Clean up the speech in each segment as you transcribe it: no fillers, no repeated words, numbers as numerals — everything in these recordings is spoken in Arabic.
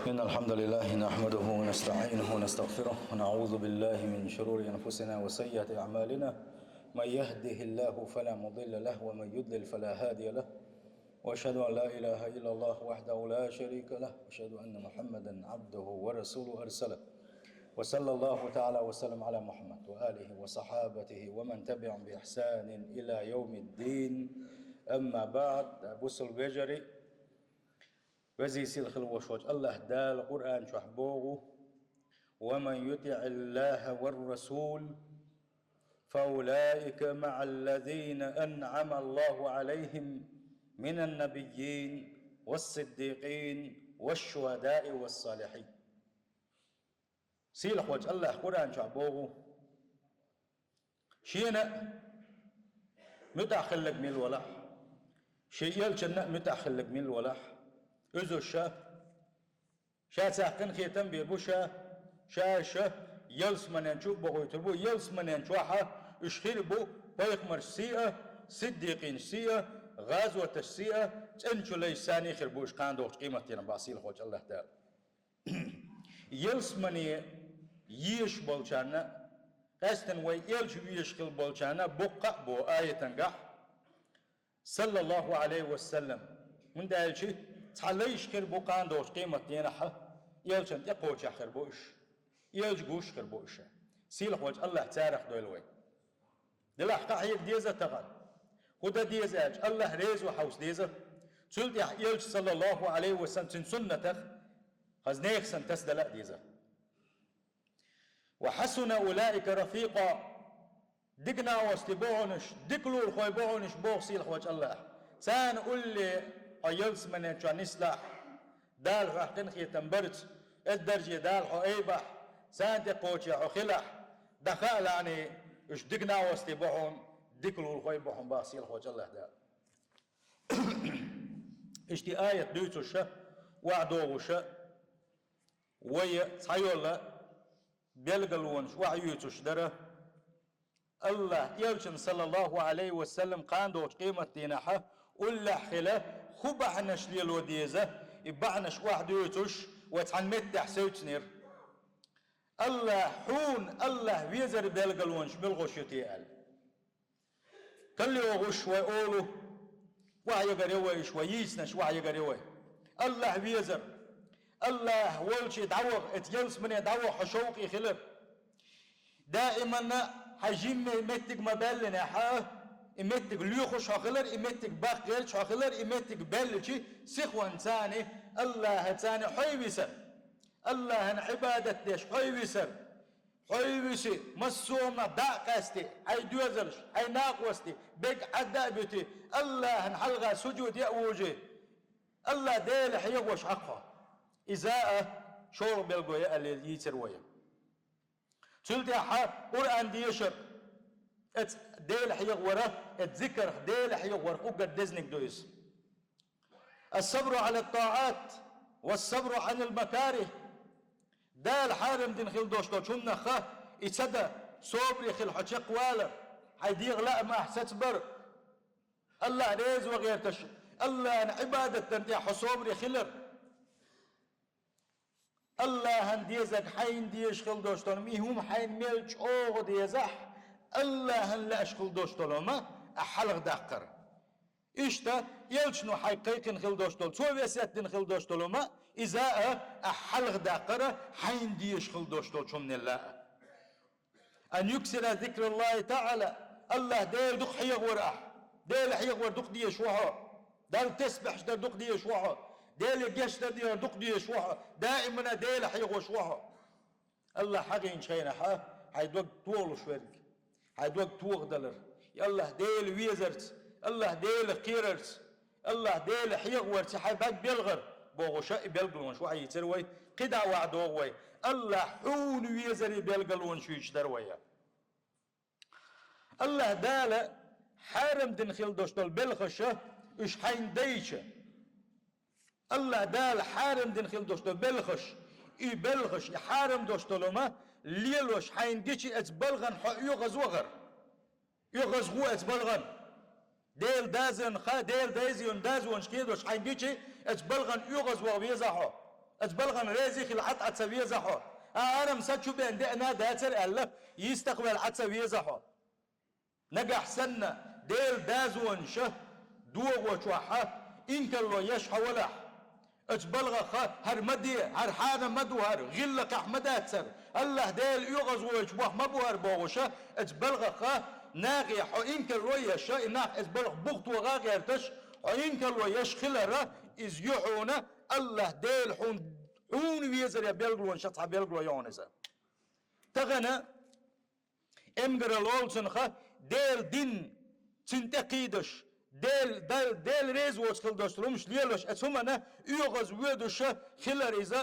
إن الحمد لله نحمده ونستعينه ونستغفره ونعوذ بالله من شرور أنفسنا وسيئات أعمالنا. من يهده الله فلا مضل له ومن يضلل فلا هادي له، وأشهد أن لا إله إلا الله وحده لا شريك له، وأشهد أن محمدا عبده ورسوله أرسله. وصلى الله تعالى وسلم على محمد وآله وصحابته ومن تبعهم بإحسان إلى يوم الدين. أما بعد، بوسل بجري وزي سلخ الوشوش الله دال القرآن شحبوغه: ومن يطع الله والرسول فأولئك مع الذين أنعم الله عليهم من النبيين والصديقين والشهداء والصالحين. سيلخ وجه الله قرآن شحبوغه شينا متأخلك من الولح، شيئل جنة متأخلك من الولح. أزو الشاه شاه ساقن خيتم بيربوشا شاه يلس من ينشوف بغوي تربو يلس من ينشوحا اشخير بو بيخمر سيئة صديقين سيئة غازوة السيئة تنشو ليساني خربوش قان دوغت قيمتين باسيل خوش الله تعالى. يلس من يش بولشانا قاستن وي يلش يشخل بولشانا بقى بو آية تنقح صلى الله عليه وسلم من دالشي تعليش خربو قان دوغت قيمتين حا يلشن يقوش خربوش يلج قوش خربوش سيل خوش الله تاريخ دولوي دلاح قاحيك ديزة تغل هدا ديزة الله ريز وحوس ديزة تلت يلج صلى الله عليه وسلم تن سنتك خزنيخ سن تسدلاء ديزة. وحسن أولئك رفيقا دقنا واستبوعنش دقلو الخوي بوعنش بوغ سيل خوش الله سان قل لي يلس من ينشان نسلاح دال حقن خي تنبرت الدرجة دال حو ايبح سانتي قوتي حو خلح دخال يعني اش دقنا واستبوعون دقلو الخوي بوحون باغسيل خوش الله دال. اشتي آية دوتو شا وعدو شا وي تحيولا بيلقلونش وعيوتوش دره الله يلشن صلى الله عليه وسلم قاندوش قيمة ديناحة ولا خلا خبحنش ليلو ديزة يبعنش واحد يوتوش وتعنمت حسوتنير الله حون الله ويزر بيلقلونش بالغشيتي قال كل يوغش ويقولوا وعي قريوي شويسنش وعي قريوي الله ويزر الله ولش يدعوغ اتيلس من يدعوغ حشوقي خلر دائما حجيم يمتك مبالنا حاه يمتك ليوخش حخلر يمتك باقيلش حخلر يمتك بلشي سخوان ثاني الله ثاني حيوسر الله عبادة ديش حيوسر حيوسي مصومة داقستي هاي دوزرش هاي ناقوستي بيق عدابتي الله حلقة سجود يأوجي الله ديل حيوش حقه إزاء شور بالقوية اللي يترويه تلتي قرآن ديشر ات ديل حيق ورا اتذكر ديل حيق ورا وقد دزنك دويس. الصبر على الطاعات والصبر عن المكاره دال حارم دين خيل دوشتو شمنا خا يتصدى صبري خيل حشق والا حيديغ لا ما احسس بر الله ريز وغير تش الله عبادة تنتيح صبري خلر الله هنديزك حين ديش خل دوشتون ميهم حين ملج اوغ ديزح الله هنلا اشخل دوشتون ما احلق داقر اشتا يلشنو حقيقين خل دوشتون سو وسيتين خل دوشتون ما اذا احلق داقر حين ديش خل دوشتون شمن الله ان يكسر ذكر الله تعالى الله دير دق حيغ ورح دير حيغ ور دق ديش وحا دار تسبح دق ديش وحا ديل جشتا دي دق دي شوها دائما ديل حيغ شوها الله حقين شينا حيدوق طول شويك حيدوق توغ دلر يالله ديل ويزرت الله ديل قيررت الله ديل حيغ ورت حيبك بيلغر بوغشاء بيلغلون شو حيتروي قدع وعدوغوي الله حون ويزري بيلغلون شو يشدرويا الله دال حارم دين خيل دوشتول بلخشه اش حين ديشه الله دال حارم دين خيل دوشتو بلخش اي بلخش حارم دوشتو ما ليلوش حين ديشي اتبلغن يغز وغر يغز هو اتبلغن ديل دازن خا ديل دايزيون دازون شكيدوش حين ديشي اتبلغن يغز وغبيزاحو أجبلغن ريزيخ العط عتسوية زحو أنا مساتشو بين دقنا داتر ألا يستقبل عتسوية زحو نجح سنة ديل دازون شه دوغ وشوحة إنك الله يشحى ولح أجبلغ هر مدي هر حانا مدوهر غلق أحمدات سر الله ديل يغز ويشبه مبوهر بوغشة أجبلغ ناغي حو إنك الله يشا إناق أجبلغ بغت وغاغي ارتش وإنك الله يشخل را إز يحونا الله ديل حون ويزر يبلغلو انشطح بيلغلو يونزا تغنى امقر الولسن ديل دين تنتقيدش ديل ريز وصل دوستلومش ليلوش اتسمنا يغز ويدوش خلر إذا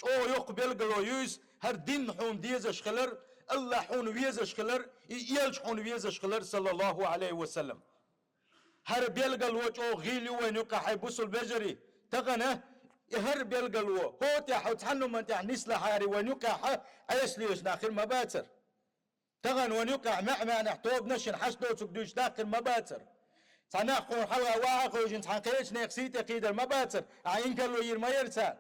او يق بيلغلو يوز هر دين حون ديزش خلر الله حون ويزش خلر يلش حون ويزش خلر صلى الله عليه وسلم هر بيلغلو او غيلي وين يقع حيبوس البجري تغنى هر بيلغلو هو تحو تحنو من تح نسلا حاري وين يقع عيش ليش ناخر مباتر تغن وين يقع مع نحتوب نشن حشدو تقدوش داخل مباتر تناقون حوا واقع وجن تحقيش نقسيت قيدر مباتر عين كلو يرما يرسال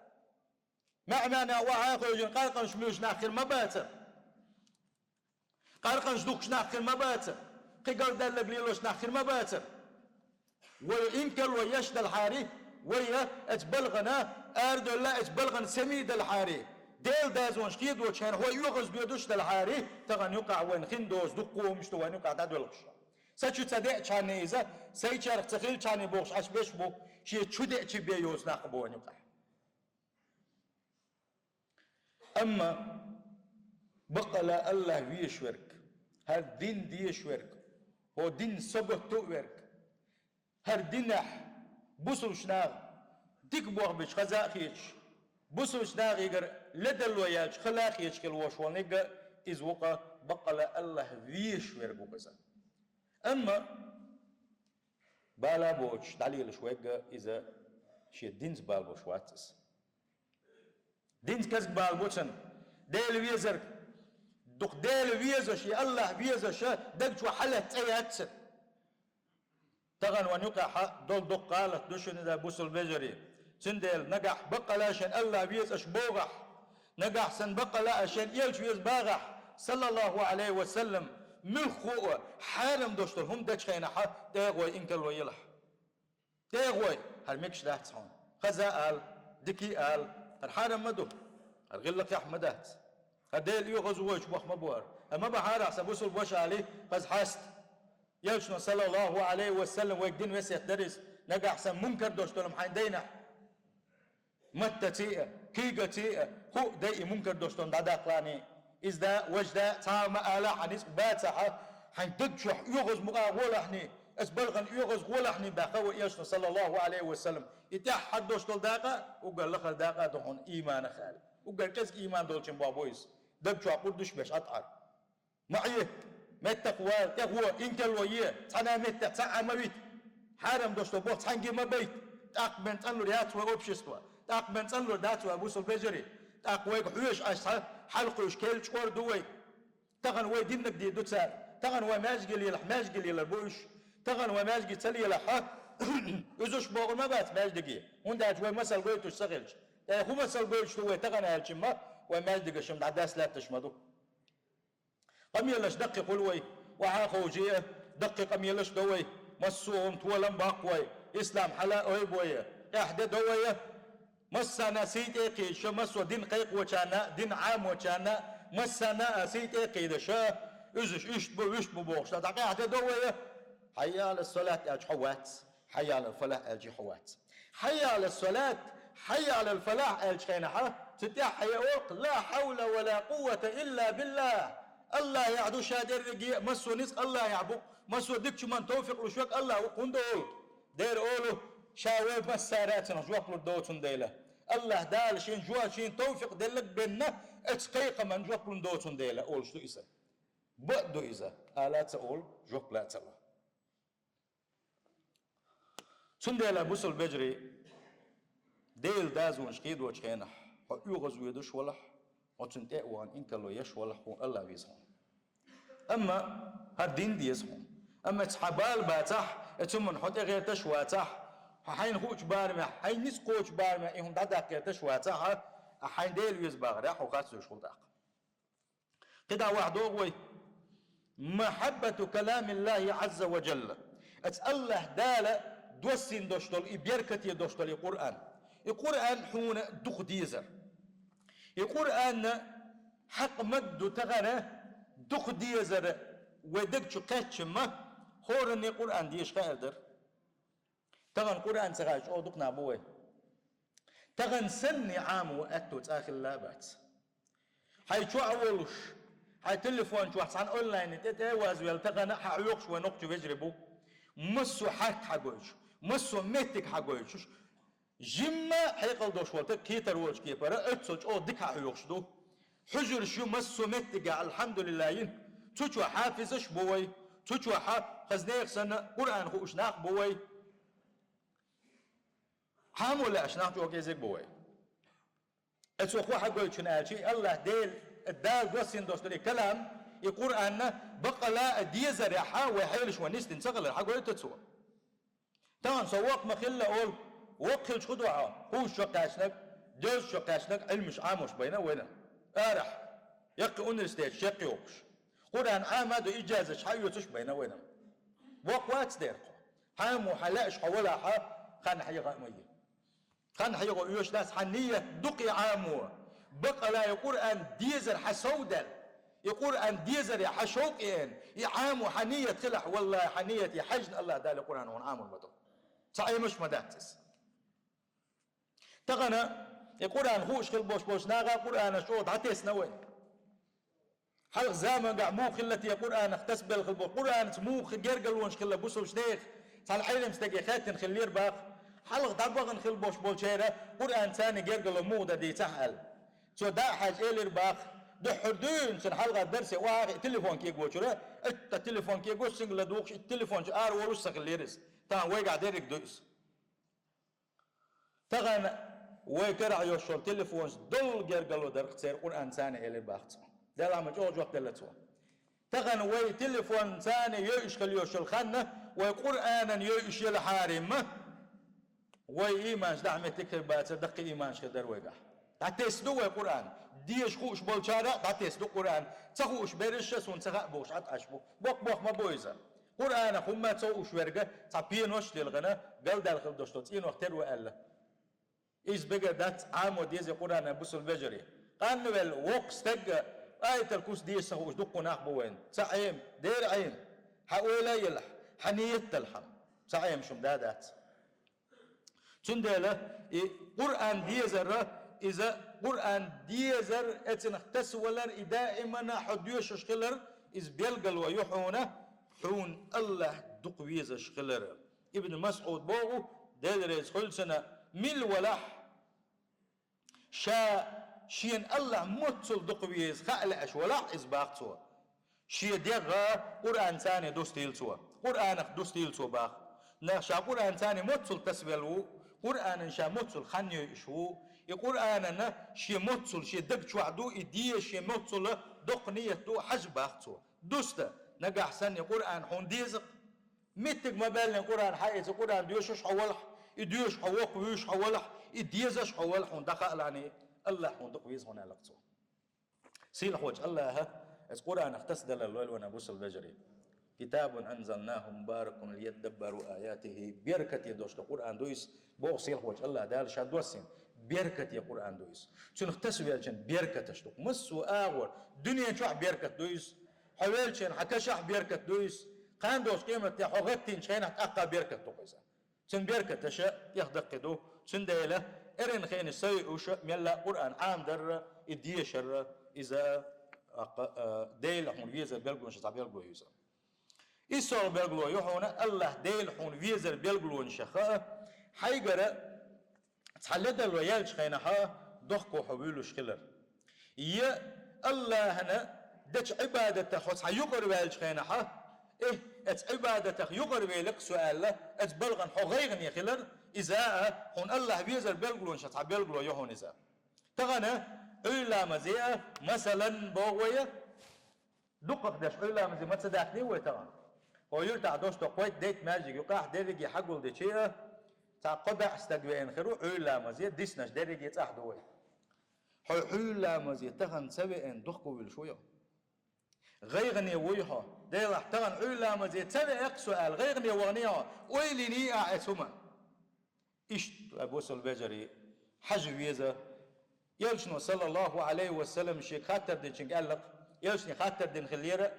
معنى واقع وجن قلقن شميوش ناخر مباتر قلقن شدوكش ناخر مباتر قيقل دلق ليلوش ناخر مباتر وإن كلو يشد الحاري ويا اتبلغنا اردو لا اتبلغن سميد الحاري ديل دازون شكيد وشان هو يغز بيدوش دالحاري تغن يقع وين خندوز دقو مشتو وين يقع دادولقش ساتشو تصدق چاني إذا سيچارق تخيل چاني بوغش عش بيش بو شي چودق چي بيوز ناقبو وين يقع أما بقى الله ويشورك هر دين ديشورك هو دين سبه تؤورك هر دينح بوسو شناغ ديك بوغ بيش خزاق خيش بوسو شناغ يقر لدل وياج خلاق يشكل وشوان يقر إز وقا بقى الله ويشورك وقزا أما بالا بوش دليل شوية إذا شي دينز بال بوش واتس دينز كزك بال بوشن ديل ويزرك دوك ديل ويزش يا الله ويزش دقش وحلة تياتسن تغن ونقع دول دوك قالت دوشن إذا بوس البجري سنديل نقح بقى لاشن الله ويزش بوغح نقح سن بقى لاشن يلش ويز باغح صلى الله عليه وسلم ملخو حارم دوشتر هم دش خينا تيغوي إنكل ويلح تيغوي هالمكش ده تصحون خزاء دكي الحارم مدو الغلق يا أحمدات هديل يغزوش بوخ مبوار أما بحارة سبوس البوش عليه قز حاست يلشنا صلى الله عليه وسلم ويقدين ويسيخ درس نقع سن منكر دوشتر محاين دينا متى تيئة كيغة تيئة هو ديئي منكر دوشتر دادا قلاني إذا وجدا تعال ما آلا حنيس باتحة حين تدشح يغز مغاولحني اسبلغن يغز غولحني باقوة يلشنا صلى الله عليه وسلم يتاح حد دوشتر داقا وقال لخل داقا دهون إيمان خالي وقال كيسك إيمان دولشن بابويس دبشو قردش باش أطعر معيه متقوى تقوى إنك الوية تنا متق تاع مبيت حرم دوشتو بوخ تنجي مبيت تاقبن تنلو رياتوا وبشستوا تاقبن تنلو داتوا أبوس البجري تاقوى حوش أشتها حلقوش كيل شكور دوي تغن وي دينك دي دوتسار تغن وي ماجقل يلح ماجقل يلبوش تغن وي ماجقل تلي يلح يزوش بوغ مبات ماجدقي ونداج وي مسل قويتوش سغلش هو مسل قويتوش دوي تغن هالشمه وماجدق شمد عداس لا تشمدو قم يلش دقي قلوي وعاخوجيه دقي قم يلش دوي مسوهم تولم باقوي اسلام حلا اويبويه احدى دويه مسنا سيتي قيش مسو دين قيق وشانا دين عام وشانا مسنا سيتي قيدشا ازش اشتبو بوخش دقي احدى دويه حي على الصلاه اج حوات حي على الفلاح اج حوات حي على الصلاه حي على الفلاح اج خينحه تتاح يوق لا حول ولا قوة إلا بالله الله يعدو شادر رقية مسو نسق الله يعبو مسو دكش من توفق لشوك الله وقون دول دير أولو شاويب مساراتنا جوق لدوتون ديله الله دال شين جوا شين توفق دلك بينا اتقيق من جوق لدوتون ديله أول شتو إسا بقدو إسا آلات أول جوق لا تلا تنديله بوسل بجري ديل دازون شقيد وشكينح يغز ويدش ولح وتنتقى وان إنك لو يش ولح الله بيزهم أما هالدين ديزهم أما تحبال باتح اتمن حتى غير تشواتح حين خوش بارمه حين نسقوش بارمه إهم دادا غير تشواتح أحين ديل يزباغ راح وخاص يشغل داق قدا واحد أغوي محبة كلام الله عز وجل الله دالة دوسين دوشتول إبيركتي دوشتول القرآن حون دخ ديزر القرآن حق مد تغنى دخ ديزر ودك شقاتش ما خورن القرآن ديش خيردر تغن القرآن سغاش أو دقنا بوي تغن سني عام وأتو تآخر اللابات هاي شو أولش هاي تليفون شو حسن أونلاين تتواز ويلتغن حيوقش ونقش ويجربو مسو حق حقوش مسو ميتك حقوش جمع حيقل دوش والتك كيتر وش كيبرا اتسوش أو دك حيوقش دو حجر شو مسو ميتك الحمد لله ين تشو حافظش بوي تشو خزنيق سنة قرآن خوش ناق بوي حامو لا اشناق جو كيزيك بوي اتسو خو حقوي شنالشي الله ديل الدال دوسين دوستري كلام القرآن بقى لا ديزر يحا ويحيلش ونستن سغل حقوي تتسو طبعا سواق مخلة أول وقل شو دعاء هو شو قاشنك جوز شو قاشنك علمش عاموش بينا وينا ارح يقي اونرستيت شقي وقش قرآن عامد إجازة شحيو تش بينا وينا وقوات ديرقو حامو حلاش حولا حا خان حيغا مية خان حيغا يوش ناس حنية دقي عامو بقى لا القرآن ديزر حسودل القرآن ديزر يا حشوقين يعامو حنية خلح والله حنية يحجن الله دال القرآن ونعامو المدو صحيح مش مداتس تغنى القرآن خوش خل بوش ناغا قرآن شوط عتيس نوين حلق زامن قاع مو خلتي قرآن اختس بالخلبو قرآن مو خجرجل ونش خلا بوسو شنيخ صال حيل مستقي خاتن خلير باخ حلق دبغن خل بوش بولشيرة قرآن ثاني جرجل مو دا دي تحل سو دا حاج إلير باخ دو حردون سن حلقة درس واقع تليفون كي يقول التليفون كي يقول سنجل دوقش التليفون شعار ورش خليرس تا ويقع ديرك دوس تغن ويكرع يوشل تليفونز دول جرجلو درق تصير قرآن ثاني إلير باخ ده لما جوج وقت اللي تسوى تغن وي تليفون ثاني يشكل يوشل خنة وقرآن يشيل حارمه وي إيمانش دعمة تكربات دقي إيمانش خدر ويقع تعتسدو قرآن ديش خوش بولشارة تعتسدو قرآن تخوش برشة سون تخاء بوش عطعشبو بوك ما بويزا قرآن خما تسوش ورقة تعبينوش للغنى قال دالخل دوشتوت إين وقتر وقال إيز بقى دات عامو ديزي قرآن بوسو البجري قانوال وقس تقى آية الكوس ديش سخوش دقو ناق بوين سعيم دير عين حقولا يلح حنيت الحم سعيم شم دادات تندالة قرآن ديزر إذا قرآن ديزر اتنخ تسولر دائما حديوش شخلر إذ بيلقل ويحونا حون الله دقويز شخلر ابن مسعود بوغو دادريز خلسنا مل ولح شا شين الله متصل دقويز خالعش ولح إذ باقتوا شي ديغا قرآن ثاني دوستيل سوا قرآن دوستيل سوا باق نشا قرآن ثاني متصل تسبيلو قرآن شا متصل خنيو شو القرآن شي متصل شي دق شوعدو إديه شي متصل دقنية دو حجب أختو دوستا نجا حسن القرآن حون ديزق متك ما بالن القرآن حقيقة القرآن ديوشش حولح إديوش حوق ويوش حولح إديزش حولح حون دخل يعني الله حون دقويز هنا لقتو سيل حوج الله القرآن اختصد للول ونبوس البجري كتاب أنزلناه مبارك ليدبروا آياته بيركة يدوش القرآن دويس بو سيل حوج الله دال شاد دوسين بيركة يا قرآن دويس شنو اختصوا يالشن بيركة تشتوك مسو آغور دنيا شوح بيركة دويس حوالشن حكشح بيركة دويس قان دوش قيمة يا حغتين شين أقا بيركة توقيسا شن بيركة تشاء يخدق دو شن ديلة إرن خين السوي وشا ميلا قرآن عام در إدية شر إذا ديل حون فيزر بيلقلون شتا بيلقلو يوزا إسول بيلقلو يحونا الله ديل حون فيزر بيلقلون شخاء حيقرأ تحلد الويال شخينها ضحكو حويلو شخلر يا الله هنا دش عبادته خص حيقر ويال شخينها إيه ات عبادته يقر ويلك سؤال ات بلغن حغيغن يخلر إذا هون الله بيزر بيلقلون شتا بيلقلو يهون إذا تغنى علا مزيئة مثلا بوغوية دقق دش علا مزيئة ما تصدقني ويتغنى هو يلتع دوش تقويت ديت ماجيك يقاح ديريجي حقول دي شيئة تعقبع استقبين خيرو علا مزيد ديسناش درجة أحدوي حيلا مزي تغن سبي ان دخكو بالشوية غيرني ويها ديلا تغن حيلا مزي تبي سؤال غيرني وغنيها ويلني أعتما إيش أبو البجري حج ويزا يلشنو صلى الله عليه وسلم شيء خاطر دين شنق قالك يلشني خاطر دين خليرة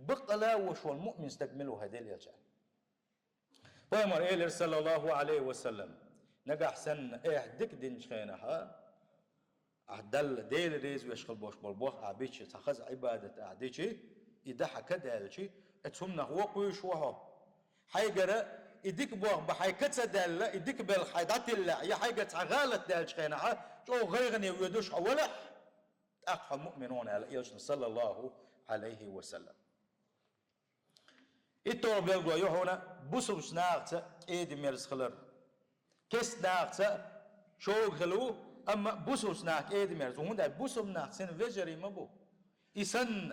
بقلا وشو المؤمن استكملوا هذه اليجان فأمر إيلر صلى الله عليه وسلم نجح سن دك دين شخينها عدل ديل ريز ويشغل بوش بالبوخ عبيتش تخز عبادة عديتش إذا حكى دالشي اتهمنا هو قويش وها حيقرأ إديك بوغ بحي كتسدال إديك بالحيدات الله يا حيقة تغالت دالش خينها جو غيرني ويدوش ولا أقفى مؤمنون على يلشن صلى الله عليه وسلم إتور بيلغو يوحونا بوسو سناغتا إيدي ميرس خلر كيس ناغتا شو غلو أما بوسو سناغ إيدي ميرس وهوندا بوسو ناغ سن فيجري مبو إسن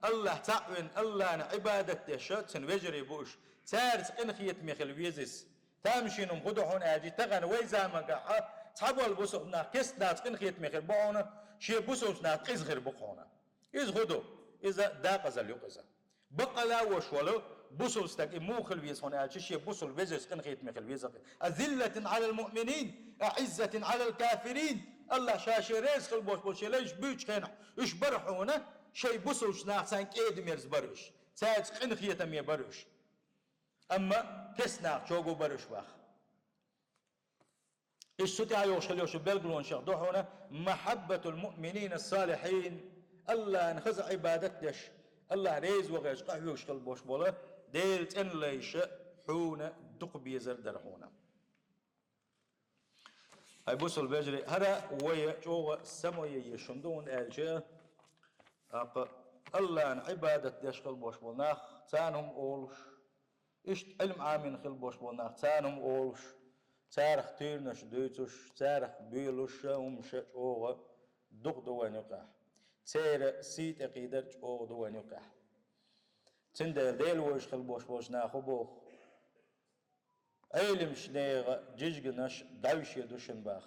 الله تعوين الله عبادة تشات سن فيجري بوش تارس قنخية ميخل ويزيس تامشينهم خدوحون آجي تغن ويزا مقاحا تحبوا البوسو ناغ كيس ناغ قنخية ميخل بوعونا شي بوسو ناغ إزغر بقونا إز خدو إذا داقز اليقزا بقلا وشولو بوسل ستك موخل ويز هنا أشياء بوسل ويزس كن خيت مخل ويزك أذلة على المؤمنين أعزة على الكافرين الله شاشريز خل بوش ليش بيش كنا إيش برحونا شيء بوسل شناع سانك إيد ميرز برش ساعد كن خيت مي برش أما كسنا شوقو برش باخ إيش ستي عيوش خليوش بلغلون شيخ دوحونا محبة المؤمنين الصالحين الله نخز عبادتش الله ريز وغيش قحوش خل بوش بولا ديلت إن ليش حونا دق بيزر درحونا هاي بوصل البجري هذا ويا جوا سموية يشندون الجا الله عبادة يشغل بوش بولناخ تانهم أولش إيش علم عامين خل بوش بولناخ تانهم أولش تاريخ تيرنش دوتش تاريخ بيلوش ومش جوا دق دوان يقع تير سيت أقيدر جوا دوان يقع تندل ديل ويش خل بوش ناخو بوخ علم شنيغ جيجنش داوش يدوشن باخ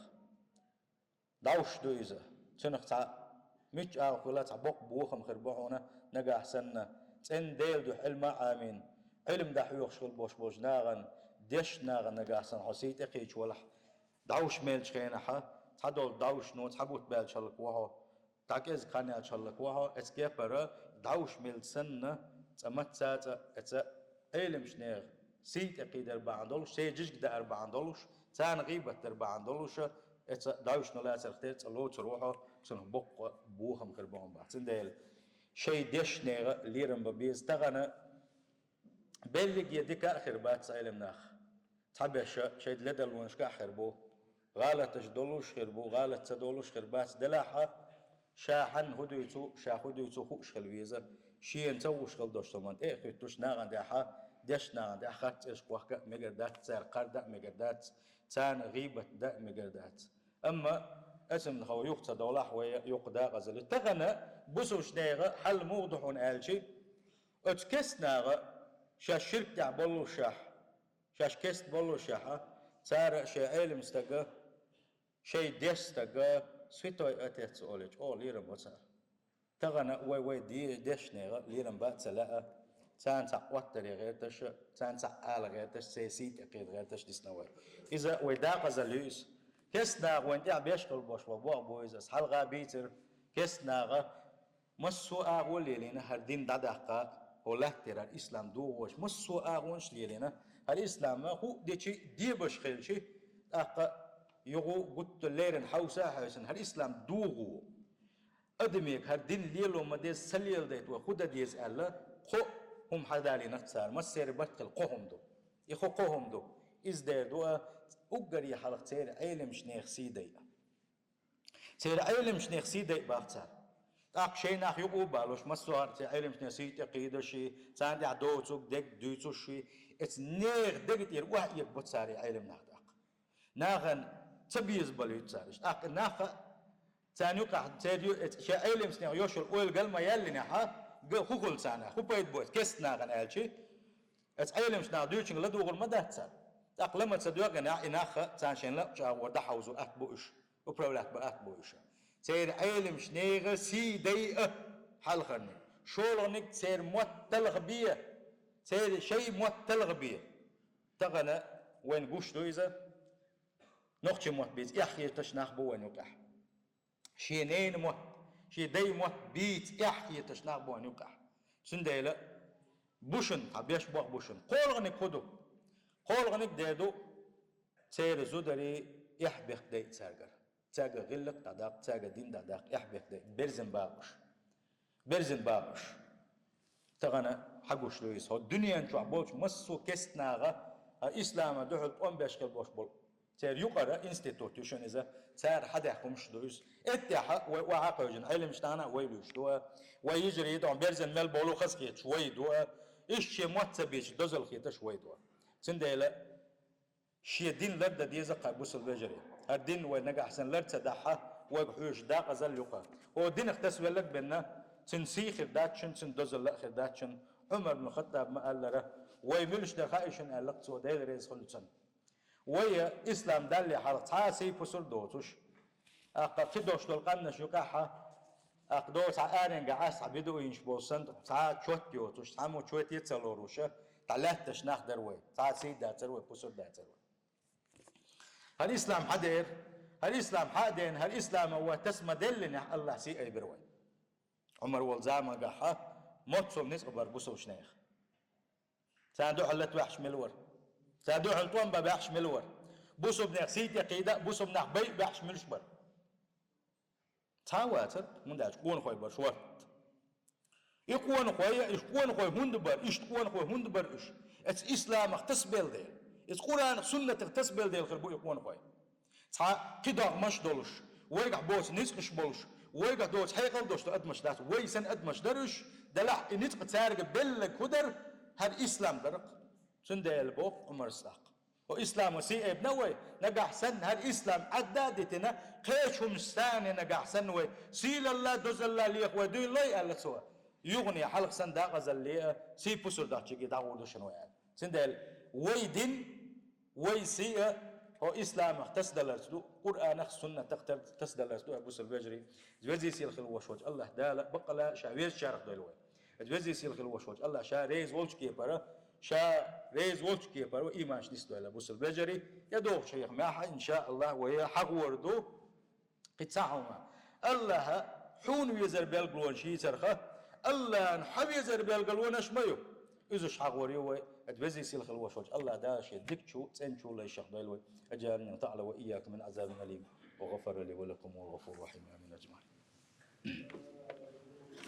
داوش دويزه تنخ تا مش أقول تا بوق بوخم خربونا نجا أحسننا تندل دو علم عامين علم دحيوخ خل بوش ناغن ديش ناغن نجا أحسن حسيت أقيش ولا داوش ميلش خينها تدول داوش نوت حبوت بالشلك وها تاكيز كاني أشلك وها اسكيبرا داوش ميل سنة تمت ساتا اتس علم شنيغ سيت اقيد $4 سي جيج دا $4 تان غيبة $4 اتس داوش نولا تختير تلو تروحو تسن بق بوهم خربون بعد تنديل شي ديش نيغ ليرم ببيز تغنى بلغ يدك اخر بات علم ناخ تحب شي لدل ونشكا خربو غالت تجدولوش خربو غالت تدولوش خربات دلاحة شاحن هدويتو هدويتو خوش خلويزة شيء نتوش خل دوش تمان خيتوش ناغن داحا دش ناغن دا خات إيش قوحك مقدات سار قردة مقدات تان غيبة دا مقدات أما اسم خو يقطع دولاح ويقدا غزل تغنى بوسوش ناغا حل موضحون آلشي اتكس ناغا شاش شرك دع بولو شاح شاش كست بولو شاحا تار شي علم استقا شي ديش استقا سويتوي اتيتس اوليج ليرم وصار تغنى وي ديش نيغا ليرم بات سلاء تان تعوتري غير تش تان تعال غير تش سيسيت اكيد غير تش ديسنوي اذا ويداق زلوس كسنا وين يا بيشغل بوش بوغ بويز حال غابيتر كسنا مسو اغول لينا هردين ددقه ولا ترى الاسلام دوش مسو اغونش لينا الاسلام هو دي باش خلشي اق يغو قلت ليرن حوسا حوسن الاسلام دوغو أدميك هردين ليلو مديس سليل ديت وخدا ديز ألا خو هم حدالي نتصار ما سير بطل قهم دو يخو قهم دو إز دير دو أقري حلق سير علم شنيخ سيدي سير علم شنيخ سيدي باختار أق شيء ناخ يقو بالوش ما سوار سير علم شنيخ سيدي قيدة شي ساندي عدوتوك ديك دوتو شي اتس نيغ ديك ير وحيك بتصاري علم ناخ داق ناغن تبيز بلو يتصارش أق ناخ ثاني وقع تيجي شيء علم سنيا يوشل أول قال ما يلي نحا خول سنة خو بيت بوت كسنا غن ألشي علم سنيا دوتشين لدوغل ما ده تصير أقلم تصدق أن إناخ تانشين لا جا ورد حوزو أكبوش وبرولات بأكبوش سير علم شنيغة سي ديئة حلقني شولغنك سير موتلغ بيه سير شيء موتلغ بيه تغنى وين قوش دويزة نقشي موت بيز إحكي تشناخ بوين وكح شينين موت شي دي موت بيت إحكي تشناخ بوين وكح سنديلة بوشن عبيش بوغ بوشن قولغنك خدو قولغنك ديدو سير زودري إحبخ دي تساقر تساقر غلق داداق تساقر دين داداق إحبخ دي برزن باقش تغنى حقوش لويس هو الدنيا نشوع بوش مسو كستناغا إسلام دحل أم بيشكل بوش بول سير يقرأ انستيتوتيوشن إذا سير حدا يحكمش دويس اتحا وعاقوجن علم شتانا ويلوش دوا ويجري يدعون بيرزن مال بولو خسكيت شوي دوا إيش موتسبيش دوزل خيتا شوي دوا سنديلا شي دين لرد ديزا قابوس البجري الدين ونجا أحسن لرد سداحة وحوش داق زل يقا ودين اختس ولك بنا تنسي خداتشن تندوزل لا خداتشن عمر بن الخطاب ما قال له ويملش دخائشن قال سو دايل ريز خلصن ويا اسلام دالي حرق عاسي بسر دوتش اق كدوش دلقنا شوكاحه اق دوت عارن قاس عبيدو ينش بوسن ساعه تشوت يوتش سامو تشوت يتسلوروشه طلعتش ناخ دروي ساعه سيد داتروي بسر داتروي الاسلام حدير الاسلام حادين الاسلام هو تسمى دلنا الله سي اي بروي عمر والزعما قاحه موتسو نسقبر بوسو شنيخ سادو حلت وحش ملور سادو حلتون بحش ملور بوسو بنخ سيت يقيدا بوسو بنخ بي بحش ملشبر تاواتر من داش قون خوي برشوار يقون خوي هندبر ايش تقون خوي هندبر ايش اتس اسلام اختصبل ديل اتس قران سنه اختصبل ديل خربو يقون خوي تا قدر مش دولش ويقع بوس نسقش بولش ويقع دوس حيقل دوش ادمش دات ويسن ادمش درش دلح نتق تارق بلك هدر هر اسلام درق سنديل بوق عمر الساق واسلام وسي ابنوي نجح سن هر اسلام عدادتنا قيشهم ثاني نجح سن وي سيل الله دوز الله ليخ ودوي الله قال سوا يغني حلق سن داغ زليه سي بوسر داتشي داغ شنو يعني سنديل ويدين ويسي هو اسلام تسدلرتو قران سنه تختر تسدلرتو ابو البجري جوزي سيل خل وشوج الله دالا بقلا شاويز شارخ دولوي جوزي سيل خل وشوج الله شا ريز ولش كيبره شا ريز ولش كيبره ايمانش نستويل ابو البجري يدوق شيخ ما ان شاء الله وهي حق وردو قطعهما الله حون يزر بالقلون شي ترخه الله نحب يزر بالقلون اشميو إذا حق وريوي أتبزي سيل خل وشوج الله داش يدك شو تنشو لا يشخ دايلوي أجارني تعالى وإياك من عذاب أليم وغفر لي ولكم والغفور الرحيم آمين أجمعين.